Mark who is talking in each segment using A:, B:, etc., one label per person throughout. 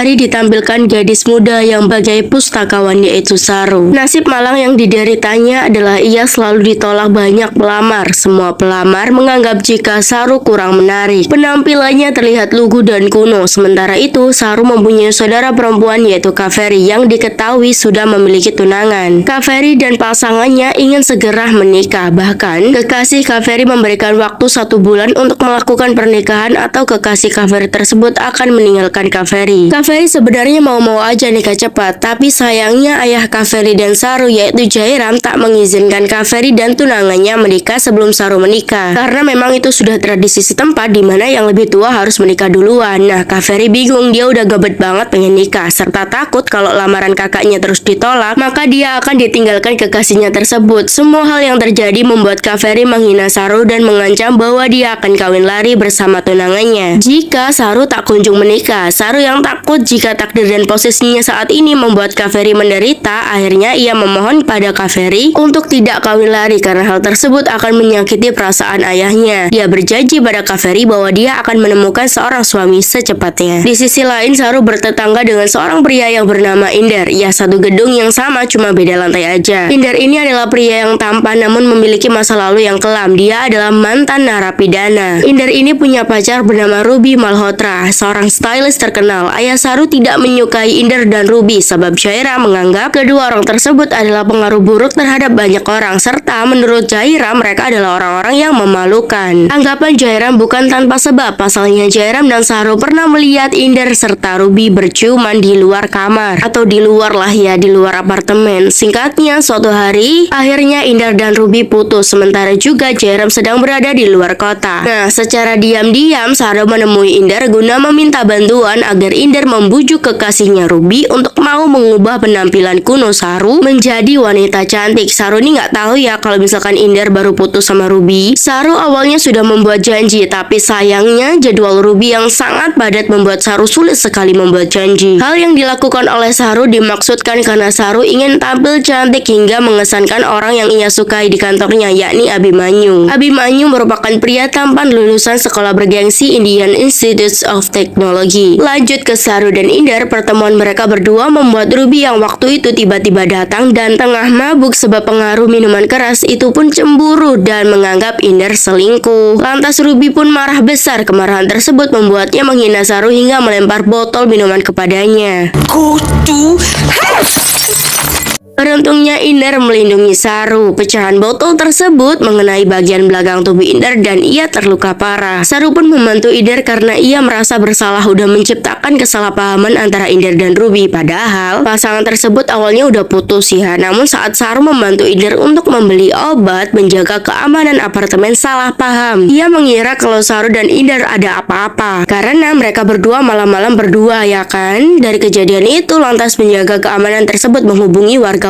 A: hari ditampilkan gadis muda yang bagai pustakawan yaitu Saru. Nasib malang yang dideritanya adalah ia selalu ditolak banyak pelamar. Semua pelamar menganggap jika Saru kurang menarik. Penampilannya terlihat lugu dan kuno. Sementara itu, Saru mempunyai saudara perempuan yaitu Kaveri yang diketahui sudah memiliki tunangan. Kaveri dan pasangannya ingin segera menikah. Bahkan, kekasih Kaveri memberikan waktu 1 bulan untuk melakukan pernikahan atau kekasih Kaveri tersebut akan meninggalkan Kaveri. Kaveri sebenarnya mau-mau aja nikah cepat, tapi sayangnya ayah Kaveri dan Saru yaitu Jairam tak mengizinkan Kaveri dan tunangannya menikah sebelum Saru menikah. Karena memang itu sudah tradisi setempat di mana yang lebih tua harus menikah duluan. Nah, Kaveri bingung, dia udah gabet banget pengen nikah serta takut kalau lamaran kakaknya terus ditolak, maka dia akan ditinggalkan kekasihnya tersebut. Semua hal yang terjadi membuat Kaveri menghina Saru dan mengancam bahwa dia akan kawin lari bersama tunangannya jika Saru tak kunjung menikah. Saru yang takut jika takdir dan posisinya saat ini membuat Kaveri menderita, akhirnya ia memohon pada Kaveri untuk tidak kawin lari karena hal tersebut akan menyakiti perasaan ayahnya. Dia berjanji pada Kaveri bahwa dia akan menemukan seorang suami secepatnya. Di sisi lain, Saru bertetangga dengan seorang pria yang bernama Inder. Ia satu gedung yang sama, cuma beda lantai aja. Inder ini adalah pria yang tampan namun memiliki masa lalu yang kelam. Dia adalah mantan narapidana. Inder ini punya pacar bernama Ruby Malhotra, seorang stylist terkenal. Ayah Saru tidak menyukai Inder dan Ruby sebab Jaira menganggap kedua orang tersebut adalah pengaruh buruk terhadap banyak orang, serta menurut Jaira mereka adalah orang-orang yang memalukan. Anggapan Jairam bukan tanpa sebab. Pasalnya Jairam dan Saru pernah melihat Inder serta Ruby berciuman di luar kamar, atau di luar lah ya, di luar apartemen. Singkatnya, suatu hari akhirnya Inder dan Ruby putus, sementara juga Jairam sedang berada di luar kota. Nah, secara diam-diam Saru menemui Inder guna meminta bantuan agar Inder membujuk kekasihnya Ruby untuk mau mengubah penampilan kuno Saru menjadi wanita cantik. Saru ini nggak tahu ya kalau misalkan Inder baru putus sama Ruby. Saru awalnya sudah membuat janji, tapi sayangnya jadwal Ruby yang sangat padat membuat Saru sulit sekali membuat janji. Hal yang dilakukan oleh Saru dimaksudkan karena Saru ingin tampil cantik hingga mengesankan orang yang ia sukai di kantornya, yakni Abhimanyu. Abhimanyu merupakan pria tampan lulusan sekolah bergengsi Indian Institute of Technology. Lanjut ke Saru dan Inder, pertemuan mereka berdua membuat Ruby yang waktu itu tiba-tiba datang dan tengah mabuk sebab pengaruh minuman keras itu pun cemburu dan menganggap Inder selingkuh. Lantas Ruby pun marah besar. Kemarahan tersebut membuatnya menghina Saru hingga melempar botol minuman kepadanya.
B: Kutu.
A: Beruntungnya Inder melindungi Saru. Pecahan botol tersebut mengenai bagian belakang tubuh Inder dan ia terluka parah. Saru pun membantu Inder karena ia merasa bersalah udah menciptakan kesalahpahaman antara Inder dan Ruby. Padahal pasangan tersebut awalnya udah putus ya. Namun saat Saru membantu Inder untuk membeli obat menjaga keamanan apartemen, salah paham. Ia mengira kalau Saru dan Inder ada apa-apa karena mereka berdua malam-malam berdua ya kan. Dari kejadian itu lantas penjaga keamanan tersebut menghubungi warga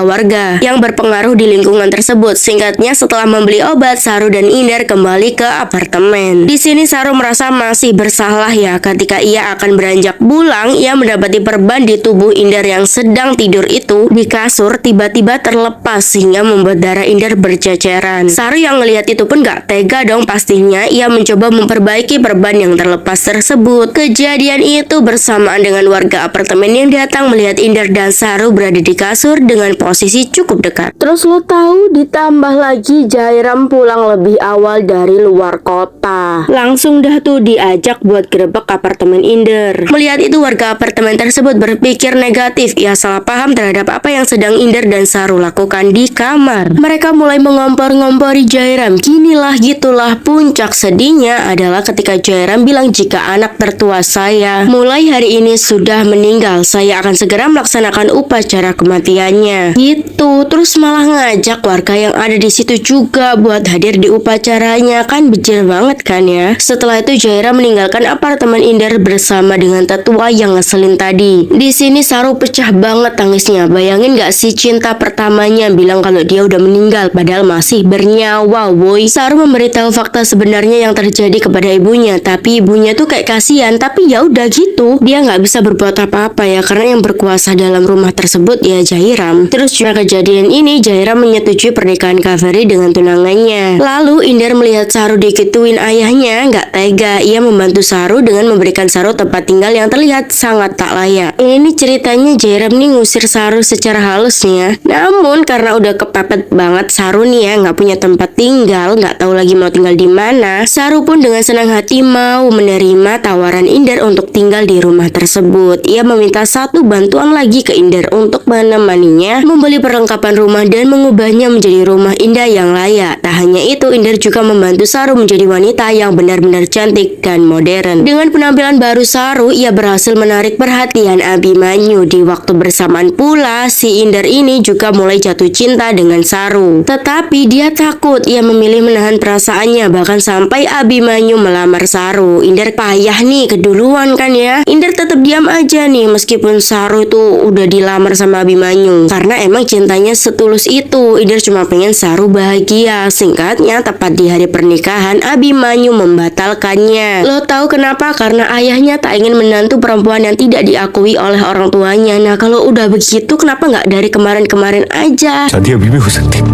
A: yang berpengaruh di lingkungan tersebut. Singkatnya, setelah membeli obat, Saru dan Inder kembali ke apartemen. Di sini Saru merasa masih bersalah ya. Ketika ia akan beranjak pulang, ia mendapati perban di tubuh Inder yang sedang tidur itu di kasur tiba-tiba terlepas sehingga membuat darah Inder berceceran. Saru yang melihat itu pun gak tega dong pastinya. Ia mencoba memperbaiki perban yang terlepas tersebut. Kejadian itu bersamaan dengan warga apartemen yang datang melihat Inder dan Saru berada di kasur dengan posisi cukup dekat. Terus lo tahu ditambah lagi Jairam pulang lebih awal dari luar kota. Langsung dah tuh diajak buat gerebek apartemen Inder. Melihat itu warga apartemen tersebut berpikir negatif. Ia salah paham terhadap apa yang sedang Inder dan Saru lakukan di kamar. Mereka mulai mengompor-ngompori Jairam. Ginilah gitulah. Puncak sedihnya adalah ketika Jairam bilang jika anak tertua saya mulai hari ini sudah meninggal, saya akan segera melaksanakan upacara kematiannya. Gitu, terus malah ngajak warga yang ada di situ juga buat hadir di upacaranya. Kan bejel banget kan ya. Setelah itu Jaira meninggalkan apartemen Inder bersama dengan tetua yang ngeselin tadi. Di sini Saru pecah banget tangisnya. Bayangin gak sih cinta pertamanya bilang kalau dia udah meninggal padahal masih bernyawa, woi. Saru memberitahu fakta sebenarnya yang terjadi kepada ibunya, tapi ibunya tuh kayak kasihan. Tapi ya udah gitu, dia nggak bisa berbuat apa-apa ya karena yang berkuasa dalam rumah tersebut ya Jairam. Terus Terus cuma kejadian ini Jairam menyetujui pernikahan Kaveri dengan tunangannya. Lalu Inder melihat Saru dikituin ayahnya, nggak tega. Ia membantu Saru dengan memberikan Saru tempat tinggal yang terlihat sangat tak layak. Ini ceritanya Jairam nih ngusir Saru secara halus nih ya. Namun karena udah kepepet banget Saru nih ya, nggak punya tempat tinggal, nggak tahu lagi mau tinggal di mana. Saru pun dengan senang hati mau menerima tawaran Inder untuk tinggal di rumah tersebut. Ia meminta satu bantuan lagi ke Inder untuk menemaninya membeli perlengkapan rumah dan mengubahnya menjadi rumah indah yang layak. Tak hanya itu, Inder juga membantu Saru menjadi wanita yang benar-benar cantik dan modern. Dengan penampilan baru Saru, ia berhasil menarik perhatian Abhimanyu. Di waktu bersamaan pula, si Inder ini juga mulai jatuh cinta dengan Saru. Tetapi dia takut, ia memilih menahan perasaannya bahkan sampai Abhimanyu melamar Saru. Inder payah nih keduluan kan ya. Inder tetap diam aja nih meskipun Saru itu udah dilamar sama Abhimanyu. Karena emang cintanya setulus itu. Inder cuma pengen Saru bahagia. Singkatnya, tepat di hari pernikahan Abhimanyu membatalkannya. Lo tahu kenapa? Karena ayahnya tak ingin menantu perempuan yang tidak diakui oleh orang tuanya. Nah kalau udah begitu kenapa nggak dari kemarin-kemarin aja?
B: शादी अभी भी हो सकती है।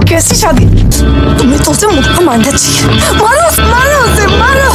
C: कैसी शादी? तुम्हें तो उसे मुक्का मारना चाहिए। मारो मारो उसे मारो।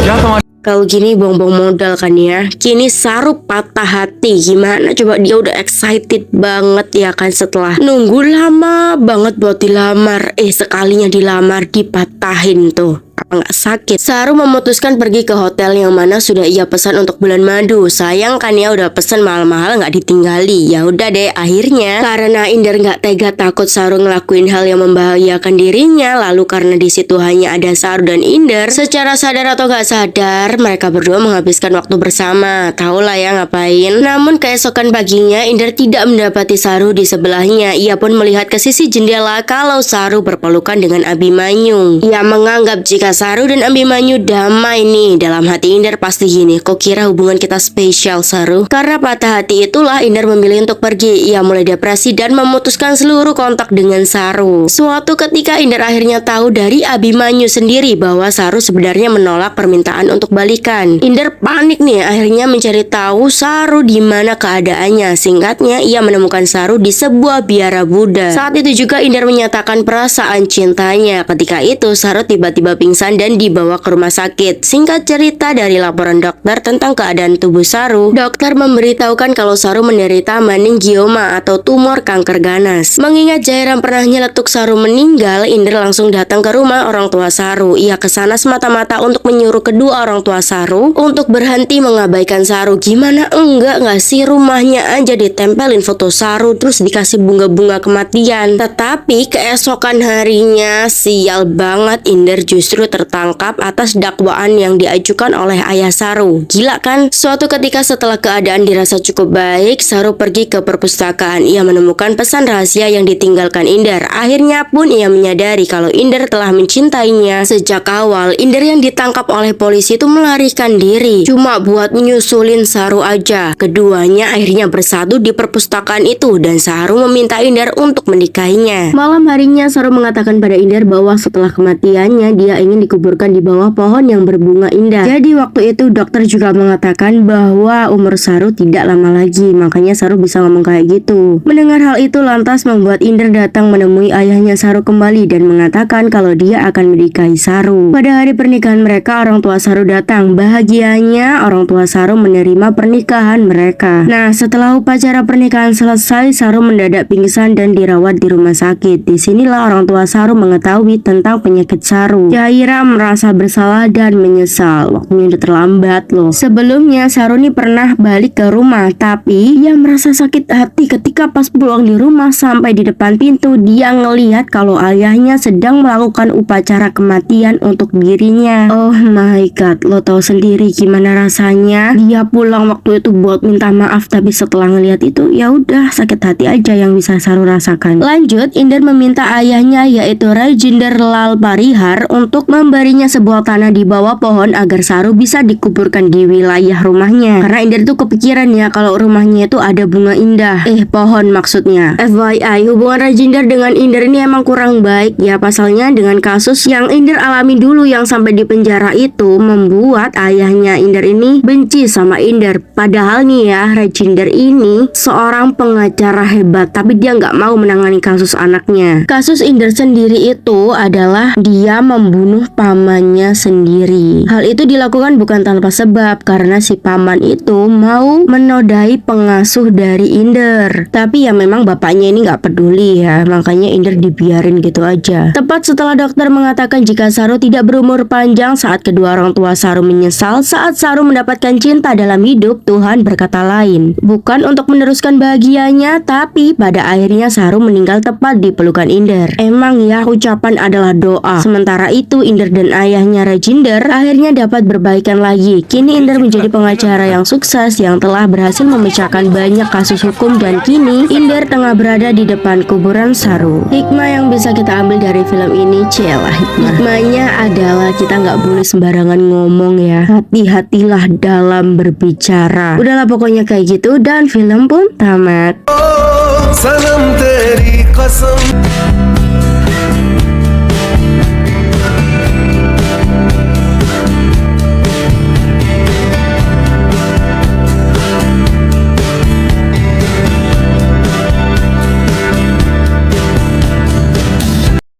B: क्या तुम्हारी
A: Kalau gini buang-buang modal kan ya. Kini Saru patah hati. Gimana coba, dia udah excited banget ya kan setelah nunggu lama banget buat dilamar. Sekalinya dilamar dipatahin tuh. Apa nggak sakit? Saru memutuskan pergi ke hotel yang mana sudah ia pesan untuk bulan madu. Sayang kan ya udah pesan mahal-mahal nggak ditinggali. Ya udah deh, akhirnya karena Inder nggak tega takut Saru ngelakuin hal yang membahayakan dirinya. Lalu karena di situ hanya ada Saru dan Inder, secara sadar atau nggak sadar mereka berdua menghabiskan waktu bersama. Tahu lah ya ngapain. Namun keesokan paginya Inder tidak mendapati Saru di sebelahnya. Ia pun melihat ke sisi jendela kalau Saru berpelukan dengan Abhimanyu. Ia menganggap jika Saru dan Abhimanyu damai nih. Dalam hati Inder pasti gini, kok kira hubungan kita spesial Saru? Karena patah hati itulah Inder memilih untuk pergi. Ia mulai depresi dan memutuskan seluruh kontak dengan Saru. Suatu ketika Inder akhirnya tahu dari Abhimanyu sendiri bahwa Saru sebenarnya menolak permintaan untuk balikan. Inder panik nih, akhirnya mencari tahu Saru di mana keadaannya. Singkatnya, ia menemukan Saru di sebuah biara Buddha. Saat itu juga Inder menyatakan perasaan cintanya. Ketika itu Saru tiba-tiba pingsan dan dibawa ke rumah sakit. Singkat cerita, dari laporan dokter tentang keadaan tubuh Saru, dokter memberitahukan kalau Saru menderita meningioma atau tumor kanker ganas. Mengingat Jairam pernah nyeletuk Saru meninggal, Inder langsung datang ke rumah orang tua Saru. Ia kesana semata-mata untuk menyuruh kedua orang tua Saru untuk berhenti mengabaikan Saru. Gimana enggak nggak sih, rumahnya aja ditempelin foto Saru terus dikasih bunga-bunga kematian. Tetapi keesokan harinya sial banget, Inder justru tertangkap atas dakwaan yang diajukan oleh ayah Saru. Gila kan? Suatu ketika setelah keadaan dirasa cukup baik, Saru pergi ke perpustakaan. Ia menemukan pesan rahasia yang ditinggalkan Inder. Akhirnya pun ia menyadari kalau Inder telah mencintainya sejak awal. Inder yang ditangkap oleh polisi itu melarikan diri cuma buat nyusulin Saru aja. Keduanya akhirnya bersatu di perpustakaan itu dan Saru meminta Inder untuk menikahinya. Malam harinya Saru mengatakan pada Inder bahwa setelah kematiannya dia ingin dikuburkan di bawah pohon yang berbunga indah. Jadi waktu itu dokter juga mengatakan bahwa umur Saru tidak lama lagi, makanya Saru bisa ngomong kayak gitu. Mendengar hal itu lantas membuat Inder datang menemui ayahnya Saru kembali dan mengatakan kalau dia akan menikahi Saru. Pada hari pernikahan mereka, orang tua Saru datang. Bahagianya orang tua Saru menerima pernikahan mereka. Nah, setelah upacara pernikahan selesai, Saru mendadak pingsan dan dirawat di rumah sakit. Disinilah orang tua Saru mengetahui tentang penyakit Saru. Jairam merasa bersalah dan menyesal. Waktunya udah terlambat loh. Sebelumnya Saru nih pernah balik ke rumah, tapi ia merasa sakit hati ketika pas pulang di rumah. Sampai di depan pintu dia ngelihat kalau ayahnya sedang melakukan upacara kematian untuk dirinya. Oh my god, lo tahu sendiri gimana rasanya. Dia pulang waktu itu buat minta maaf, tapi setelah ngelihat itu ya udah sakit hati aja yang bisa Saru rasakan. Lanjut, Inder meminta ayahnya yaitu Rajinder Lal Parihar untuk untuk memberinya sebuah tanah di bawah pohon agar Saru bisa dikuburkan di wilayah rumahnya. Karena Indra tuh kepikiran ya kalau rumahnya itu ada bunga indah. Pohon maksudnya. FYI, hubungan Rajinder dengan Indra ini emang kurang baik ya. Pasalnya dengan kasus yang Indra alami dulu yang sampai di penjara itu membuat ayahnya Indra ini benci sama Indra. Padahal nih ya, Rajinder ini seorang pengacara hebat, tapi dia nggak mau menangani kasus anaknya. Kasus Indra sendiri itu adalah dia membunuh pamannya sendiri. Hal itu dilakukan bukan tanpa sebab, karena si paman itu mau menodai pengasuh dari Indra. Tapi ya memang bapaknya ini nggak peduli ya, makanya Indra dibiarin gitu aja. Tepat setelah dokter mengatakan jika Saru tidak berumur panjang, saat kedua orang tua Saru menyesal saat Saru mendapatkan cinta dalam hidup, Tuhan berkata lain. Bukan untuk meneruskan bahagianya, tapi pada akhirnya Saru meninggal tepat di pelukan Indra. Emang ya, ucapan adalah doa. Sementara itu Indra dan ayahnya Rajinder akhirnya dapat berbaikan lagi. Kini Indra menjadi pengacara yang sukses yang telah berhasil memecahkan banyak kasus hukum, dan kini Indra tengah berada di depan kuburan Saru. Hikmah yang bisa kita ambil dari film ini, celah hikmahnya adalah kita nggak boleh sembarangan ngomong ya. Hati-hatilah dalam berbicara. Udahlah pokoknya kayak gitu, dan film pun tamat.
D: सनम तेरी कसम